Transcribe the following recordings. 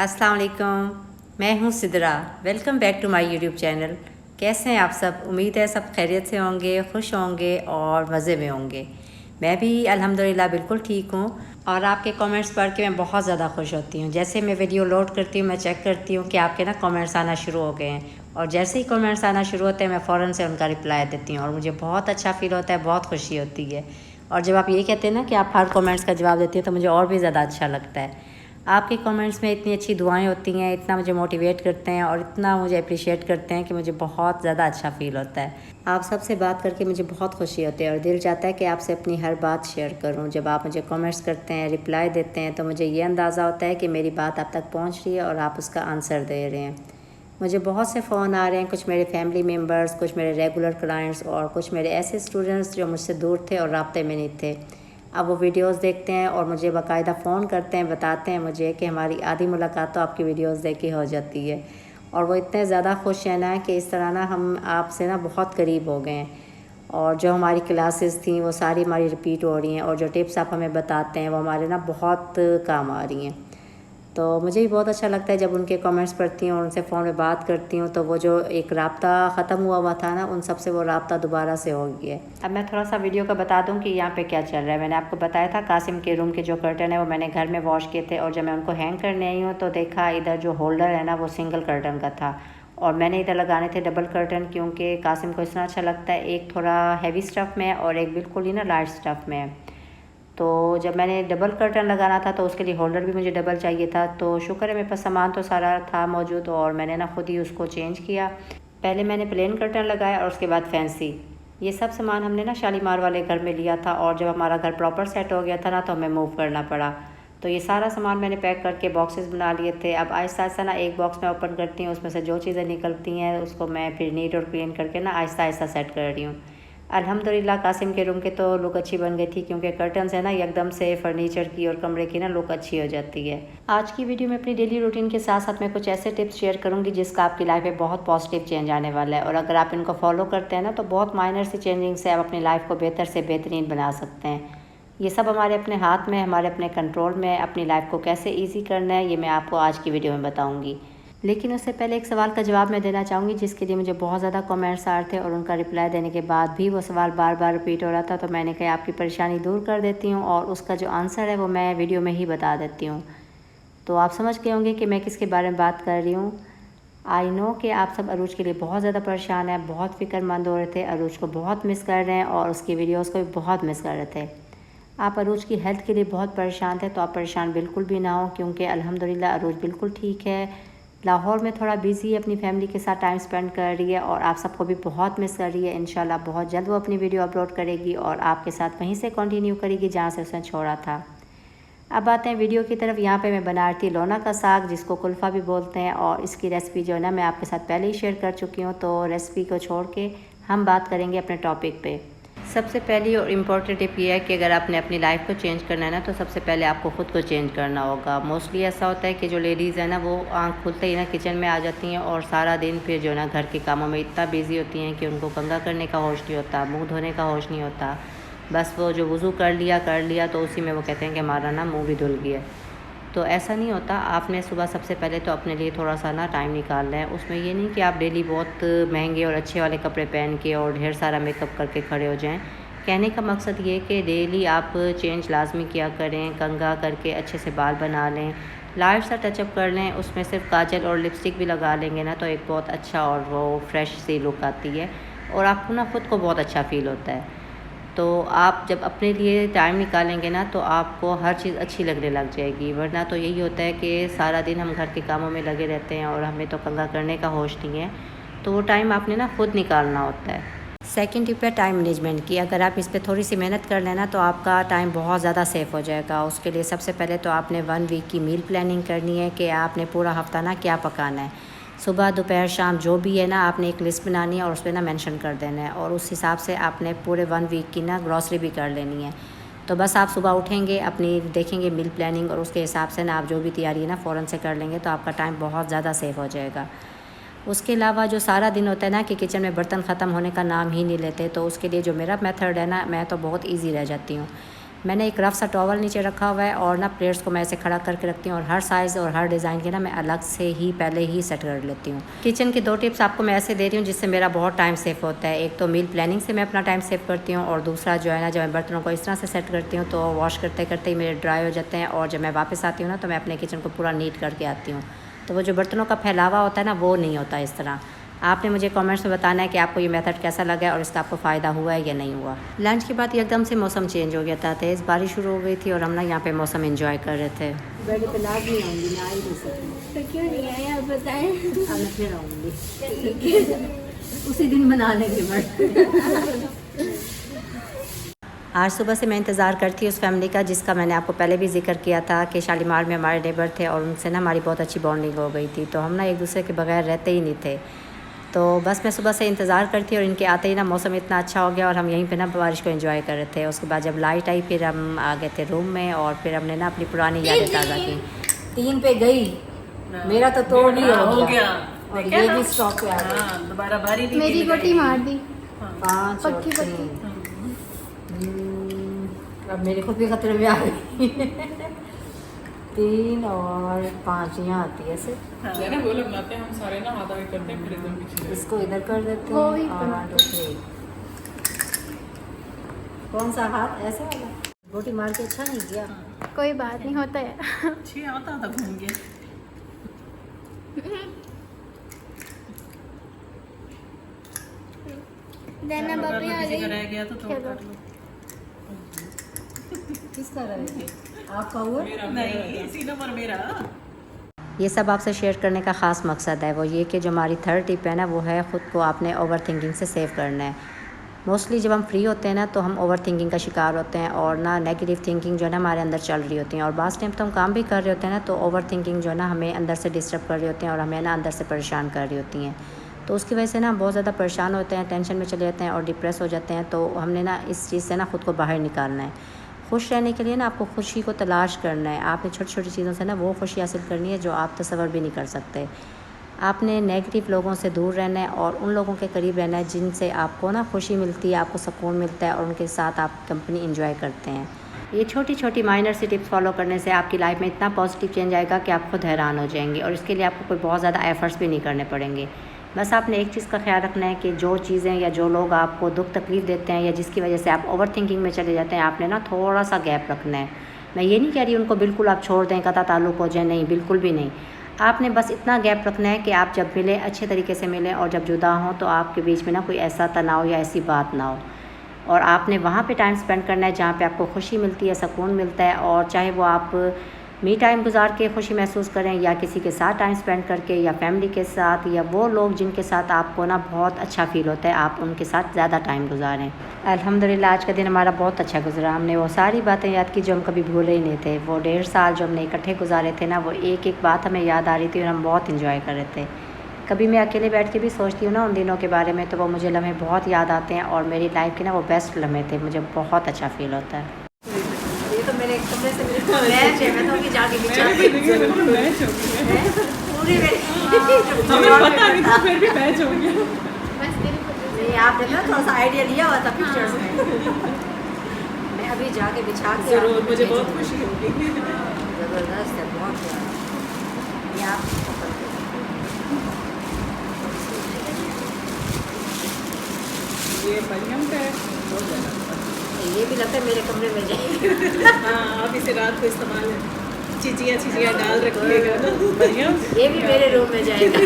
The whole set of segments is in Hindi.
अस्सलाम वालेकुम, मैं हूँ Sidra. Welcome back to my YouTube channel. कैसे हैं आप सब? उम्मीद है सब खैरियत से होंगे, खुश होंगे और मज़े में होंगे। मैं भी अल्हम्दुलिल्लाह बिल्कुल ठीक हूँ और आपके कमेंट्स पढ़ के मैं बहुत ज़्यादा खुश होती हूँ। जैसे मैं वीडियो लोड करती हूँ, मैं चेक करती हूँ कि आपके ना कमेंट्स आना शुरू हो गए हैं और जैसे ही कमेंट्स आना शुरू होते हैं मैं फ़ौरन से उनका रिप्लाई देती हूँ और मुझे बहुत अच्छा फ़ील होता है, बहुत खुशी होती है। और जब आप ये कहते हैं ना कि आप हर कमेंट्स का जवाब देती हैं तो मुझे और भी ज़्यादा अच्छा लगता है। आपके कमेंट्स में इतनी अच्छी दुआएं होती हैं, इतना मुझे मोटिवेट करते हैं और इतना मुझे अप्रिशिएट करते हैं कि मुझे बहुत ज़्यादा अच्छा फ़ील होता है। आप सबसे बात करके मुझे बहुत खुशी होती है और दिल चाहता है कि आपसे अपनी हर बात शेयर करूं। जब आप मुझे कमेंट्स करते हैं, रिप्लाई देते हैं तो मुझे ये अंदाज़ा होता है कि मेरी बात आप तक पहुंच रही है और आप उसका आंसर दे रहे हैं। मुझे बहुत से फ़ोन आ रहे हैं, कुछ मेरे फैमिली मेम्बर्स, कुछ मेरे रेगुलर क्लाइंट्स और कुछ मेरे ऐसे स्टूडेंट्स जो मुझसे दूर थे और राब्ते में नहीं थे। अब वो वीडियोस देखते हैं और मुझे बाकायदा फ़ोन करते हैं, बताते हैं मुझे कि हमारी आधी मुलाकात तो आपकी वीडियोस देख के हो जाती है। और वो इतने ज़्यादा खुश हैं ना कि इस तरह ना हम आपसे ना बहुत करीब हो गए हैं और जो हमारी क्लासेस थी वो सारी हमारी रिपीट हो रही हैं और जो टिप्स आप हमें बताते हैं वो हमारे ना बहुत काम आ रही हैं। तो मुझे भी बहुत अच्छा लगता है जब उनके कमेंट्स पढ़ती हूँ और उनसे फ़ोन में बात करती हूँ तो वो जो एक राब्ता ख़त्म हुआ था ना, उन सब से वो राब्ता दोबारा से हो गया है। अब मैं थोड़ा सा वीडियो का बता दूँ कि यहाँ पे क्या चल रहा है। मैंने आपको बताया था कासिम के रूम के जो कर्टन है वो मैंने घर में वॉश किए थे और जब मैं उनको हैंग करने आई हूँ तो देखा इधर जो होल्डर है ना वो सिंगल कर्टन का था और मैंने इधर लगाने थे डबल कर्टन, क्योंकि कासिम को इतना अच्छा लगता है। एक थोड़ा हैवी स्टफ़ में और एक बिल्कुल ही ना लाइट स्टफ़ में। तो जब मैंने डबल कर्टन लगाना था तो उसके लिए होल्डर भी मुझे डबल चाहिए था। तो शुक्र है मेरे पास सामान तो सारा था मौजूद और मैंने ना खुद ही उसको चेंज किया। पहले मैंने प्लेन कर्टन लगाया और उसके बाद फैंसी। ये सब सामान हमने ना शालीमार वाले घर में लिया था और जब हमारा घर प्रॉपर सेट हो गया था ना तो हमें मूव करना पड़ा। तो ये सारा सामान मैंने पैक करके बॉक्सेस बना लिए थे। अब आहिस्ता आहिस्ता ना एक बॉक्स में ओपन करती हूँ, उसमें से जो चीज़ें निकलती हैं उसको मैं फिर नीट और क्लीन करके ना आहिस्ता आहिस्ता सेट कर रही हूँ। अल्हम्दुलिल्लाह कासिम के रूम के तो लुक अच्छी बन गई थी, क्योंकि कर्टन्स है ना एकदम से फर्नीचर की और कमरे की ना लुक अच्छी हो जाती है। आज की वीडियो में अपनी डेली रूटीन के साथ साथ मैं कुछ ऐसे टिप्स शेयर करूंगी जिसका आपकी लाइफ में बहुत पॉजिटिव चेंज आने वाला है और अगर आप इनको फॉलो करते हैं ना तो बहुत माइनर सी चेंजिंग से आप अपनी लाइफ को बेहतर से बेहतरीन बना सकते हैं। ये सब हमारे अपने हाथ में, हमारे अपने कंट्रोल में। अपनी लाइफ को कैसे ईजी करना है ये मैं आपको आज की वीडियो में बताऊँगी। लेकिन उससे पहले एक सवाल का जवाब मैं देना चाहूँगी जिसके लिए मुझे बहुत ज़्यादा कमेंट्स आ रहे थे और उनका रिप्लाई देने के बाद भी वो सवाल बार बार रिपीट हो रहा था। तो मैंने कहा आपकी परेशानी दूर कर देती हूँ और उसका जो आंसर है वो मैं वीडियो में ही बता देती हूँ। तो आप समझ गए होंगे कि मैं किसके बारे में बात कर रही हूँ। आई नो कि आप सब अरूज के लिए बहुत ज़्यादा परेशान हैं, बहुत फ़िक्रमंद हो रहे थे, अरूज को बहुत मिस कर रहे हैं और उसकी वीडियोज़ को भी बहुत मिस कर रहे थे। आप अरूज की हेल्थ के लिए बहुत परेशान थे, तो आप परेशान बिल्कुल भी ना हो, क्योंकि अल्हम्दुलिल्लाह अरूज बिल्कुल ठीक है। लाहौर में थोड़ा बिज़ी अपनी फैमिली के साथ टाइम स्पेंड कर रही है और आप सबको भी बहुत मिस कर रही है। इंशाल्लाह बहुत जल्द वो अपनी वीडियो अपलोड करेगी और आपके साथ वहीं से कंटिन्यू करेगी जहाँ से उसने छोड़ा था। अब आते हैं वीडियो की तरफ। यहाँ पे मैं बना रही थी लौना का साग, जिसको कुल्फ़ा भी बोलते हैं, और इसकी रेसिपी जो है ना मैं आपके साथ पहले ही शेयर कर चुकी हूँ। तो रेसिपी को छोड़ के हम बात करेंगे अपने टॉपिक पे। सबसे पहली और इम्पॉर्टेंट टिप ये है कि अगर आपने अपनी लाइफ को चेंज करना है ना तो सबसे पहले आपको ख़ुद को चेंज करना होगा। मोस्टली ऐसा होता है कि जो लेडीज़ है ना वो आँख खुलते ही ना किचन में आ जाती हैं और सारा दिन फिर जो है ना घर के कामों में इतना बिजी होती हैं कि उनको कंघा करने का होश नहीं होता, मुँह धोने का होश नहीं होता। बस वो जो वज़ू कर लिया तो उसी में वो कहते हैं कि हमारा ना मुँह भी धुल गया। तो ऐसा नहीं होता। आपने सुबह सबसे पहले तो अपने लिए थोड़ा सा ना टाइम निकालना है। उसमें ये नहीं कि आप डेली बहुत महंगे और अच्छे वाले कपड़े पहन के और ढेर सारा मेकअप करके खड़े हो जाएं। कहने का मकसद ये है कि डेली आप चेंज लाजमी किया करें, कंघा करके अच्छे से बाल बना लें, लाइट सा टचअप कर लें, उसमें सिर्फ काजल और लिपस्टिक भी लगा लेंगे ना तो एक बहुत अच्छा और वो फ्रेश सी लुक आती है और आपको ना ख़ुद को बहुत अच्छा फ़ील होता है। तो आप जब अपने लिए टाइम निकालेंगे ना तो आपको हर चीज़ अच्छी लगने लग जाएगी। वरना तो यही होता है कि सारा दिन हम घर के कामों में लगे रहते हैं और हमें तो कंघा करने का होश नहीं है। तो वो टाइम आपने ना खुद निकालना होता है। सेकंड टिप है टाइम मैनेजमेंट की। अगर आप इस पर थोड़ी सी मेहनत कर लेना तो आपका टाइम बहुत ज़्यादा सेफ हो जाएगा। उसके लिए सबसे पहले तो आपने 1 वीक की मील प्लानिंग करनी है कि आपने पूरा हफ्ता ना क्या पकाना है। सुबह दोपहर शाम जो भी है ना आपने एक लिस्ट बनानी है और उस पर ना मेंशन कर देना है और उस हिसाब से आपने पूरे 1 वीक की ना ग्रॉसरी भी कर लेनी है। तो बस आप सुबह उठेंगे, अपनी देखेंगे मील प्लानिंग और उसके हिसाब से ना आप जो भी तैयारी है ना फ़ौरन से कर लेंगे तो आपका टाइम बहुत ज़्यादा सेफ हो जाएगा। उसके अलावा जो सारा दिन होता है ना कि किचन में बर्तन ख़त्म होने का नाम ही नहीं लेते, तो उसके लिए जो मेरा मेथड है ना, मैं तो बहुत इजी रह जाती हूँ। मैंने एक रफ सा टॉवल नीचे रखा हुआ है और ना प्लेट्स को मैं ऐसे खड़ा करके रखती हूँ और हर साइज़ और हर डिज़ाइन के ना मैं अलग से ही पहले ही सेट कर लेती हूँ। किचन की 2 टिप्स आपको मैं ऐसे दे रही हूँ जिससे मेरा बहुत टाइम सेव होता है। एक तो मील प्लानिंग से मैं अपना टाइम सेव करती हूँ और दूसरा जो है ना, जब मैं बर्तनों को इस तरह से सेट करती हूँ तो वॉश करते करते ही मेरे ड्राई हो जाते हैं और जब मैं वापस आती हूँ ना तो मैं अपने किचन को पूरा नीट करके आती हूँ, तो वो जो बर्तनों का फैलावा होता है ना वो नहीं होता इस तरह। आपने मुझे कमेंट्स में बताना है कि आपको ये मेथड कैसा लगा और इसका आपको फ़ायदा हुआ है या नहीं हुआ। लंच के बाद एकदम से मौसम चेंज हो गया था, तेज़ बारिश शुरू हो गई थी और हम ना यहाँ पे मौसम एंजॉय कर रहे थे। बेड पे नाज नहीं आऊँगी, ना ही नहीं सकती। तो क्यों नहीं आए आप बताएं? अब मैं फिर आऊँगी उसी दिन बना लेंगे मैं। आज सुबह से मैं इंतज़ार करती हूँ उस फैमिली का जिसका मैंने आपको पहले भी जिक्र किया था कि शालीमार में हमारे नेबर थे और उनसे ना हमारी बहुत अच्छी बॉन्डिंग हो गई थी, तो हम ना एक दूसरे के बगैर रहते ही नहीं थे। तो बस मैं सुबह से इंतज़ार करती और इनके आते ही ना मौसम इतना अच्छा हो गया और हम यहीं पे ना बारिश को एंजॉय कर रहे थे। उसके बाद जब लाइट आई फिर हम आ गए थे रूम में और फिर हमने ना अपनी पुरानी यादें ताज़ा की। 3 पे गई, मेरा तो तोड़ नहीं हो गया और ये भी स्टॉक पे आ गया। दोबारा बारी मेरी गोटी मार दी 5 और पक्की 3। अब मेरे को भी खतरे में आ गई। 3 और 5 यहाँ आती है ऐसे। ना वो लोग लाते हैं, हम सारे ना हाथ आगे करते हैं फिर एकदम पीछे। इसको इधर कर देते वो हैं भी और 1 2 3। कौन सा हाथ? ऐसे वाला। गोटी मार के अच्छा नहीं किया। कोई बात नहीं, होता है। अच्छी आता था घूम के। देना बापी आ किसी का गई। रह गया तो तोड़ चलो। काट लो। किसका रहेगा? आपका हुआ? नहीं, इसी नंबर मेरा। ये सब आपसे शेयर करने का ख़ास मकसद है वो ये कि जो हमारी थर्ड टिप है ना वो है ख़ुद को आपने ओवर थिंकिंग से सेव करना है। मोस्टली जब हम फ्री होते हैं ना तो हम ओवर थिंकिंग का शिकार होते हैं और ना नेगेटिव थिंकिंग जो है ना हमारे अंदर चल रही होती हैं और बास टाइम तो हम काम भी कर रहे होते हैं ना तो ओवर थिंकिंग जो है ना हमें अंदर से डिस्टर्ब कर रही होती हैं और हमें ना अंदर से परेशान कर रही होती हैं। तो उसकी वजह से ना बहुत ज़्यादा परेशान होते हैं, टेंशन में चले जाते हैं और डिप्रेस हो जाते हैं। तो हमने ना इस चीज़ से ना ख़ुद को बाहर निकालना है। खुश रहने के लिए ना आपको खुशी को तलाश करना है। आपने छोटी छोटी चीज़ों से ना वो खुशी हासिल करनी है जो आप तसव्वुर भी नहीं कर सकते। आपने नेगेटिव लोगों से दूर रहना है और उन लोगों के करीब रहना है जिनसे आपको ना खुशी मिलती है, आपको सुकून मिलता है और उनके साथ आप कंपनी एंजॉय करते हैं। ये छोटी छोटी माइनर सी टिप्स फॉलो करने से आपकी लाइफ में इतना पॉजिटिव चेंज आएगा कि आप खुद हैरान हो जाएंगे और इसके लिए आपको कोई बहुत ज़्यादा एफर्ट्स भी नहीं करने पड़ेंगे। बस आपने एक चीज़ का ख्याल रखना है कि जो चीज़ें या जो लोग आपको दुख तकलीफ़ देते हैं या जिसकी वजह से आप ओवर थिंकिंग में चले जाते हैं, आपने ना थोड़ा सा गैप रखना है। मैं ये नहीं कह रही उनको बिल्कुल आप छोड़ दें, कता ताल्लुक़ हो जाए, नहीं, बिल्कुल भी नहीं। आपने बस इतना गैप रखना है कि आप जब मिलें अच्छे तरीके से मिलें और जब जुदा हों तो आपके बीच में ना कोई ऐसा तनाव या ऐसी बात ना हो। और आपने वहाँ पे टाइम स्पेंड करना है जहाँ पे आपको खुशी मिलती है, सुकून मिलता है। और चाहे वो आप मी टाइम गुजार के खुशी महसूस करें या किसी के साथ टाइम स्पेंड करके या फैमिली के साथ या वो लोग जिनके साथ आपको ना बहुत अच्छा फ़ील होता है, आप उनके साथ ज़्यादा टाइम गुजारें। अल्हम्दुलिल्लाह आज का दिन हमारा बहुत अच्छा गुजरा। हमने वो सारी बातें याद की जो हम कभी भूले ही नहीं थे। वो 1.5 साल जो हमने इकट्ठे गुजारे थे ना, वो एक एक बात हमें याद आ रही थी और हम बहुत इंजॉय कर रहे थे। कभी मैं अकेले बैठ के भी सोचती हूँ ना उन दिनों के बारे में तो वो मुझे लम्हे बहुत याद आते हैं और मेरी लाइफ के ना वो बेस्ट लम्हे थे। मुझे बहुत अच्छा फ़ील होता है। ये तो मेरे कमरे से मेरे मैच है, मैं तो अभी जाके बिछाती हूँ। मैच हो गया। पूरी हमें पता नहीं था फिर भी मैच हो गया। बस दिल को नहीं, आपने ना थोड़ा सा आइडिया लिया हुआ था पिक्चर्स में। मैं अभी जाके बिछा के ज़रूर, मुझे बहुत खुशी होगी। ज़बरदस्त है, बहुत प्यारा। ये आप ये मरियम का है, बहुत ज़्यादा। ये भी लगता है मेरे कमरे में जाएगी। हाँ, आप इसे रात को इस्तेमाल चिचिया डाल रखिएगा ना मरियम। ये भी मेरे रूम में जाएगा।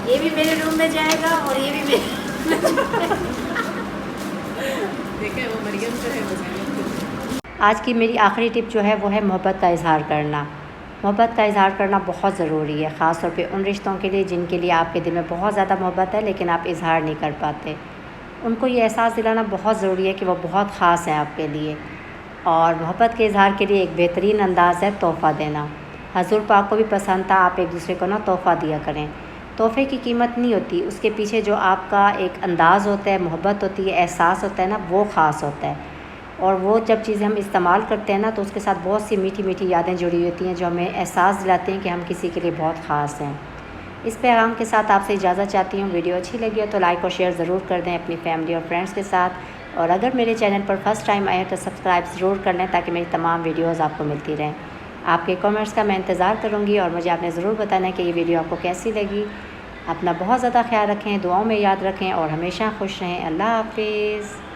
ये भी मेरे रूम में जाएगा और ये भी मेरे देखें वो मरियम जो है वो। आज की मेरी आखिरी टिप जो है वो है मोहब्बत का इजहार करना। मोहब्बत का इजहार करना बहुत ज़रूरी है, ख़ास तौर पे उन रिश्तों के लिए जिनके लिए आपके दिल में बहुत ज़्यादा मोहब्बत है लेकिन आप इजहार नहीं कर पाते। उनको ये एहसास दिलाना बहुत ज़रूरी है कि वो बहुत ख़ास हैं आपके लिए। और मोहब्बत के इजहार के लिए एक बेहतरीन अंदाज़ है तोहफ़ा देना। हज़ूर पाक को भी पसंद था आप एक दूसरे को ना तोहफ़ा दिया करें। तोहफ़े की कीमत नहीं होती, उसके पीछे जो आपका एक अंदाज़ होता है, मोहब्बत होती है, एहसास होता है ना, वो ख़ास होता है। और वो जब चीज़ें हम इस्तेमाल करते हैं ना तो उसके साथ बहुत सी मीठी मीठी यादें जुड़ी होती हैं जो हमें एहसास दिलाती हैं कि हम किसी के लिए बहुत ख़ास हैं। इस पैगाम के साथ आपसे इजाज़त चाहती हूँ। वीडियो अच्छी लगी हो तो लाइक और शेयर ज़रूर कर दें अपनी फैमिली और फ्रेंड्स के साथ और अगर मेरे चैनल पर फर्स्ट टाइम आए तो सब्सक्राइब ज़रूर कर लें ताकि मेरी तमाम वीडियोज़ आपको मिलती रहें। आपके कमेंट्स का मैं इंतज़ार करूँगी और मुझे आपने ज़रूर बताना कि ये वीडियो आपको कैसी लगी। अपना बहुत ज़्यादा ख्याल रखें, दुआओं में याद रखें और हमेशा खुश रहें। अल्लाह हाफिज़।